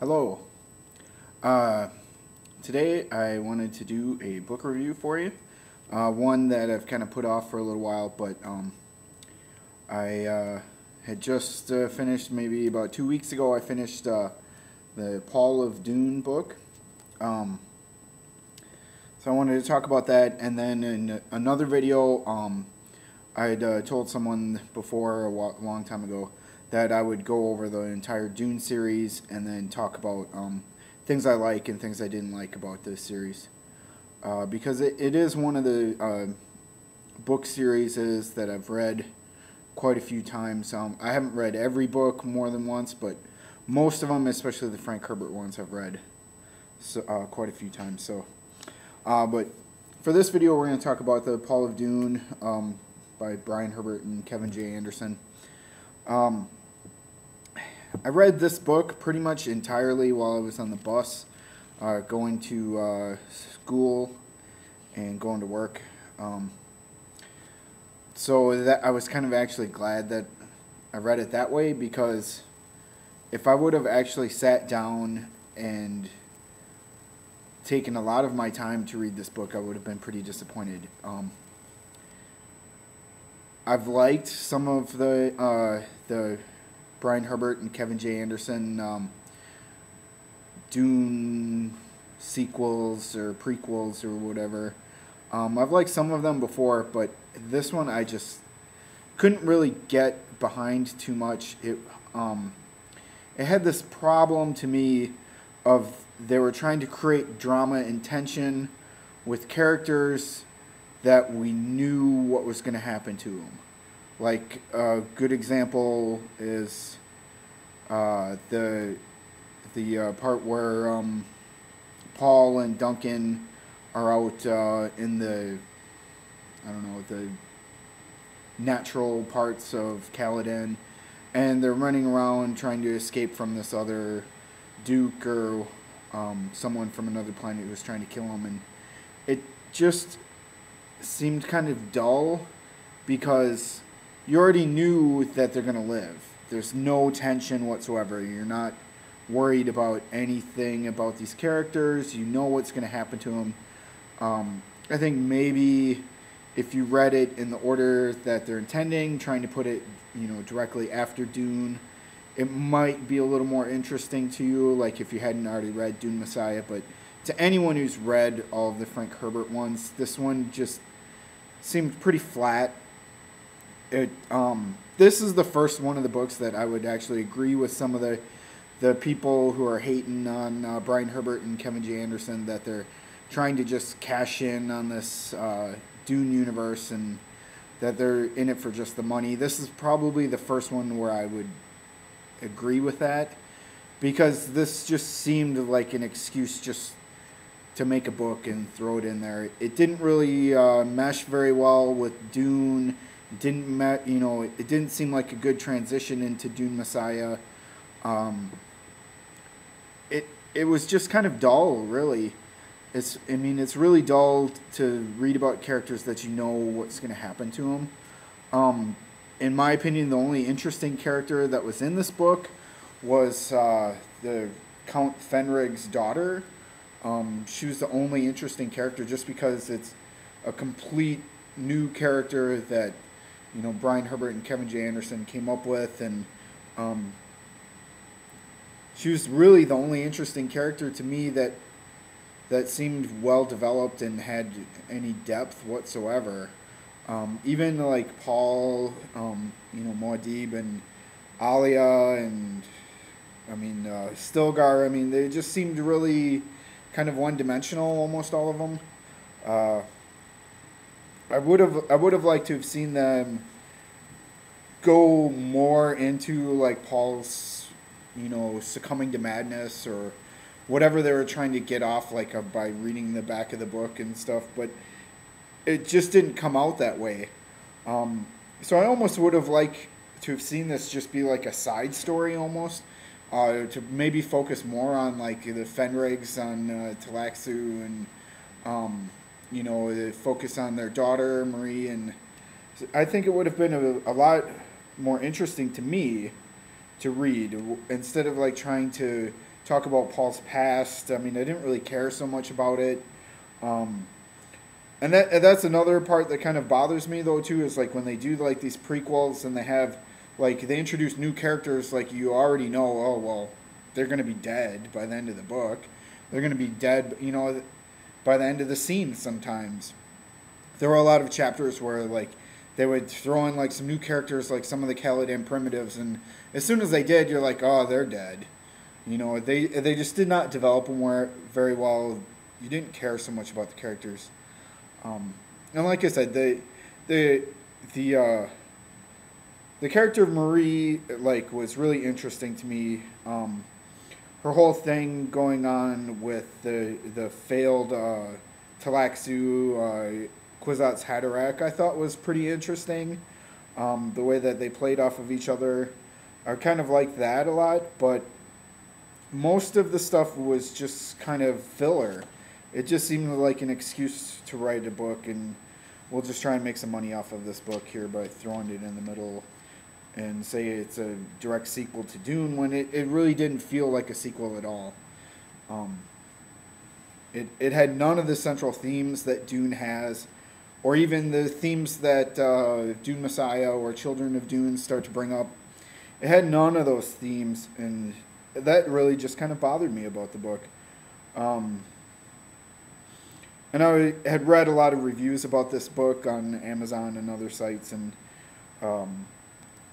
Hello. Uh, Today I wanted to do a book review for you. One that I've kind of put off for a little while, but I had just finished, maybe about 2 weeks ago, I finished the Paul of Dune book. Um, so I wanted to talk about that, and then in another video, I had told someone before long time ago that I would go over the entire Dune series and then talk about things I like and things I didn't like about this series. Because it is one of the book series that I've read quite a few times. I haven't read every book more than once, but most of them, especially the Frank Herbert ones, I've read quite a few times. But for this video, we're going to talk about the Paul of Dune by Brian Herbert and Kevin J. Anderson. I read this book pretty much entirely while I was on the bus, going to school and going to work. So that I was kind of actually glad that I read it that way, because if I would have actually sat down and taken a lot of my time to read this book, I would have been pretty disappointed. I've liked some of the Brian Herbert and Kevin J. Anderson Dune sequels or prequels or whatever. I've liked some of them before, but this one I just couldn't really get behind too much. It had this problem to me of they were trying to create drama and tension with characters that we knew what was going to happen to them. Like a good example is the part where Paul and Duncan are out in the, I don't know, the natural parts of Caladan, and they're running around trying to escape from this other Duke or someone from another planet who was trying to kill them, and it just seemed kind of dull because you already knew that they're going to live. There's no tension whatsoever. You're not worried about anything about these characters. You know what's going to happen to them. I think maybe if you read it in the order that they're intending, trying to put it, directly after Dune, it might be a little more interesting to you, like if you hadn't already read Dune Messiah. But to anyone who's read all of the Frank Herbert ones, this one just seemed pretty flat. This is the first one of the books that I would actually agree with some of the people who are hating on Brian Herbert and Kevin J. Anderson, that they're trying to just cash in on this Dune universe and that they're in it for just the money. This is probably the first one where I would agree with that, because this just seemed like an excuse just to make a book and throw it in there. It didn't really mesh very well with Dune. It didn't seem like a good transition into Dune Messiah. It was just kind of dull, really. It's really dull to read about characters that you know what's going to happen to them. In my opinion, the only interesting character that was in this book was the Count Fenrig's daughter. She was the only interesting character, just because it's a complete new character that Brian Herbert and Kevin J. Anderson came up with, and she was really the only interesting character to me that seemed well developed and had any depth whatsoever. Even like Paul, Muad'Dib and Alia, and Stilgar. They just seemed really kind of one-dimensional, almost all of them. I would have liked to have seen them go more into like Paul's, succumbing to madness or whatever they were trying to get off by reading the back of the book and stuff, but it just didn't come out that way. So I almost would have liked to have seen this just be like a side story almost, to maybe focus more on like the Fenrigs on Talaxu, and focus on their daughter Marie, and I think it would have been a lot more interesting to me to read, instead of like trying to talk about Paul's past. I mean, I didn't really care so much about it. And that's another part that kind of bothers me though too, is like when they do like these prequels and they have like they introduce new characters, like you already know, oh well, they're going to be dead by the end of the book. They're going to be dead, you know, by the end of the scene sometimes. There were a lot of chapters where like they would throw in like some new characters, like some of the Caladan primitives, and as soon as they did, you're like, oh, they're dead. You know, they just did not develop them very well. You didn't care so much about the characters. And like I said, the character of Marie like was really interesting to me. Her whole thing going on with the failed Talaxu Kwisatz Haderach, I thought was pretty interesting. The way that they played off of each other, I kind of liked that a lot, but most of the stuff was just kind of filler. It just seemed like an excuse to write a book, and we'll just try and make some money off of this book here by throwing it in the middle and say it's a direct sequel to Dune when it really didn't feel like a sequel at all. It had none of the central themes that Dune has, or even the themes that Dune Messiah or Children of Dune start to bring up. It had none of those themes, and that really just kind of bothered me about the book. And I had read a lot of reviews about this book on Amazon and other sites, and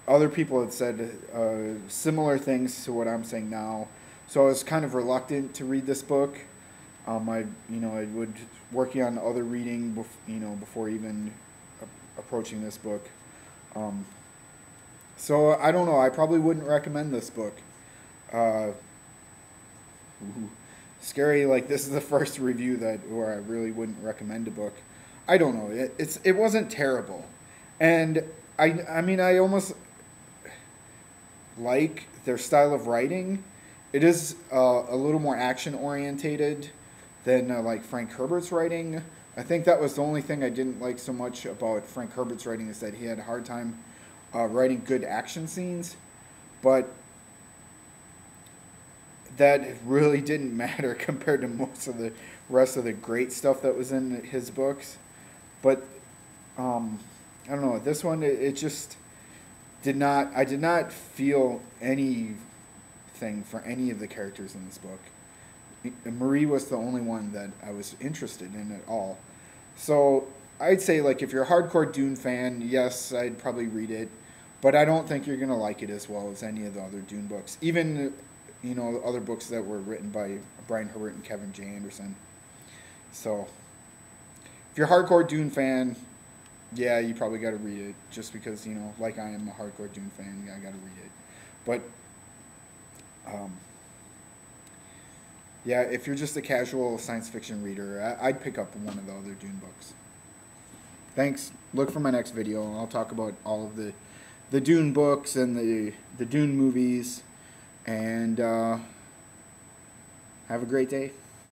other people had said similar things to what I'm saying now. So I was kind of reluctant to read this book. I would working on other reading, before even approaching this book. So I don't know. I probably wouldn't recommend this book. Scary, like this is the first review where I really wouldn't recommend a book. I don't know. It wasn't terrible, and I mean I almost like their style of writing. It is a little more action orientated than like Frank Herbert's writing. I think that was the only thing I didn't like so much about Frank Herbert's writing, is that he had a hard time writing good action scenes, but that really didn't matter compared to most of the rest of the great stuff that was in his books. But I don't know, this one it just did not. I did not feel anything for any of the characters in this book. Marie was the only one that I was interested in at all. So I'd say, like, if you're a hardcore Dune fan, yes, I'd probably read it, but I don't think you're gonna like it as well as any of the other Dune books, even other books that were written by Brian Herbert and Kevin J. Anderson. So if you're a hardcore Dune fan, yeah, you probably got to read it, just because, like I am a hardcore Dune fan, yeah, I got to read it. But yeah, if you're just a casual science fiction reader, I'd pick up one of the other Dune books. Thanks. Look for my next video. I'll talk about all of the Dune books and the Dune movies. And have a great day.